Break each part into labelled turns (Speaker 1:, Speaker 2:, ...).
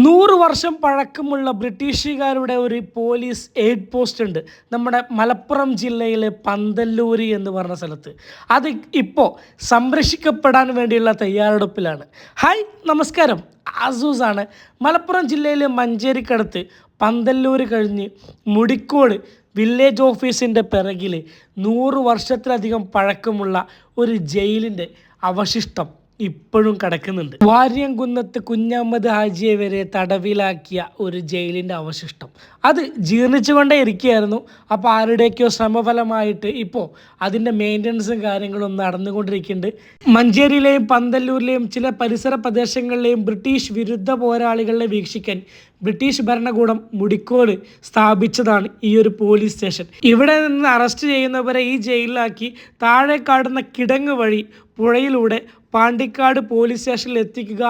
Speaker 1: 100 വർഷം പഴക്കമുള്ള ബ്രിട്ടീഷുകാരുടെ ഒരു പോലീസ് എയ്ഡ് പോസ്റ്റ് ഉണ്ട് നമ്മുടെ മലപ്പുറം ജില്ലയിലെ പന്തല്ലൂര് എന്ന് പറഞ്ഞ സ്ഥലത്ത്. അത് ഇപ്പോൾ സംരക്ഷിക്കപ്പെടാൻ വേണ്ടിയുള്ള തയ്യാറെടുപ്പിലാണ്. ഹായ്, നമസ്കാരം. ആസൂസാണ്. മലപ്പുറം ജില്ലയിലെ മഞ്ചേരിക്കടുത്ത് പന്തല്ലൂര് കഴിഞ്ഞ് മുടിക്കോട് വില്ലേജ് ഓഫീസിൻ്റെ പിറകിൽ 100 വർഷത്തിലധികം പഴക്കമുള്ള ഒരു ജയിലിൻ്റെ അവശിഷ്ടം ഇപ്പോഴും കിടക്കുന്നുണ്ട്. വാര്യംകുന്നത്ത് കുഞ്ഞഹമ്മദ് ഹാജിയെ വരെ തടവിലാക്കിയ ഒരു ജയിലിൻ്റെ അവശിഷ്ടം അത് ജീർണിച്ചുകൊണ്ടേ ഇരിക്കുകയായിരുന്നു. അപ്പോൾ ആരുടെയൊക്കെയോ ശ്രമഫലമായിട്ട് ഇപ്പോൾ അതിൻ്റെ മെയിൻ്റനൻസും കാര്യങ്ങളും നടന്നുകൊണ്ടിരിക്കുന്നുണ്ട്. മഞ്ചേരിയിലെയും പന്തല്ലൂരിലെയും ചില പരിസര പ്രദേശങ്ങളിലെയും ബ്രിട്ടീഷ് വിരുദ്ധ പോരാളികളെ വീക്ഷിക്കാൻ ബ്രിട്ടീഷ് ഭരണകൂടം മുടിക്കോട് സ്ഥാപിച്ചതാണ് ഈ ഒരു പോലീസ് സ്റ്റേഷൻ. ഇവിടെ നിന്ന് അറസ്റ്റ് ചെയ്യുന്നവരെ ഈ ജയിലിലാക്കി താഴെ കാടുന്ന കിടങ്ങ് വഴി പുഴയിലൂടെ പാണ്ടിക്കാട് പോലീസ് സ്റ്റേഷനിൽ എത്തിക്കുക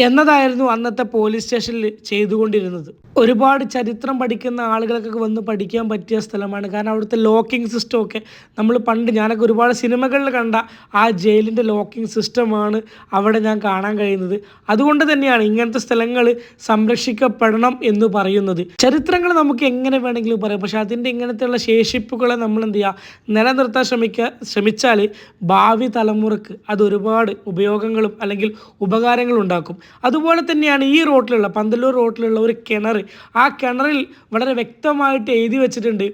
Speaker 1: എന്നതായിരുന്നു അന്നത്തെ പോലീസ് സ്റ്റേഷനിൽ ചെയ്തുകൊണ്ടിരുന്നത്. ഒരുപാട് ചരിത്രം പഠിക്കുന്ന ആളുകൾക്കൊക്കെ വന്ന് പഠിക്കാൻ പറ്റിയ സ്ഥലമാണ്. കാരണം അവിടുത്തെ ലോക്കിംഗ് സിസ്റ്റം ഒക്കെ നമ്മൾ ഞാനൊക്കെ ഒരുപാട് സിനിമകളിൽ കണ്ട ആ ജയിലിൻ്റെ ലോക്കിംഗ് സിസ്റ്റമാണ് അവിടെ ഞാൻ കാണാൻ കഴിയുന്നത്. അതുകൊണ്ട് തന്നെയാണ് ഇങ്ങനത്തെ സ്ഥലങ്ങൾ സംരക്ഷിക്കപ്പെടണം എന്ന് പറയുന്നത്. ചരിത്രങ്ങൾ നമുക്ക് എങ്ങനെ വേണമെങ്കിലും പറയാം, പക്ഷെ അതിൻ്റെ ഇങ്ങനത്തെയുള്ള ശേഷിപ്പുകളെ നമ്മൾ എന്ത് ചെയ്യുക, നിലനിർത്താൻ ശ്രമിച്ചാൽ ഭാവി തലമുറക്ക് അത് ഒരുപാട് ഉപയോഗങ്ങളും അല്ലെങ്കിൽ ഉപകാരങ്ങളും ഉണ്ടാക്കും. അതുപോലെ തന്നെയാണ് ഈ റോട്ടിലുള്ള പന്തല്ലൂർ റോട്ടിലുള്ള ഒരു കിണർ. ആ കിണറിൽ വളരെ വ്യക്തമായിട്ട് എഴുതി വെച്ചിട്ടുണ്ട്,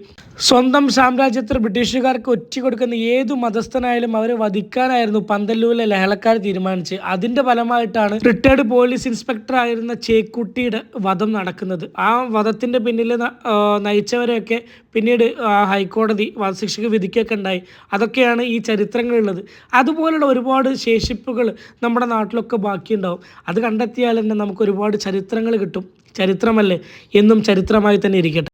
Speaker 1: സ്വന്തം സാമ്രാജ്യത്തിൽ ബ്രിട്ടീഷുകാർക്ക് ഒറ്റ കൊടുക്കുന്ന ഏതു മതസ്ഥനായാലും അവരെ വധിക്കാനായിരുന്നു പന്തല്ലൂരിലെ ലഹളക്കാർ തീരുമാനിച്ചത്. അതിൻ്റെ ഫലമായിട്ടാണ് റിട്ടയർഡ് പോലീസ് ഇൻസ്പെക്ടർ ആയിരുന്ന ചേക്കുട്ടിയുടെ വധം നടക്കുന്നത്. ആ വധത്തിൻ്റെ പിന്നിൽ നയിച്ചവരെയൊക്കെ പിന്നീട് ഹൈക്കോടതി വധശിക്ഷയ്ക്ക് വിധിക്കൊക്കെ ഉണ്ടായി. അതൊക്കെയാണ് ഈ ചരിത്രങ്ങളുള്ളത്. അതുപോലുള്ള ഒരുപാട് ശേഷിപ്പുകൾ നമ്മുടെ നാട്ടിലൊക്കെ ബാക്കിയുണ്ടാവും. അത് കണ്ടെത്തിയാൽ തന്നെ നമുക്ക് ഒരുപാട് ചരിത്രങ്ങൾ കിട്ടും. ചരിത്രമല്ലേ, എന്നും ചരിത്രമായി തന്നെ ഇരിക്കട്ടെ.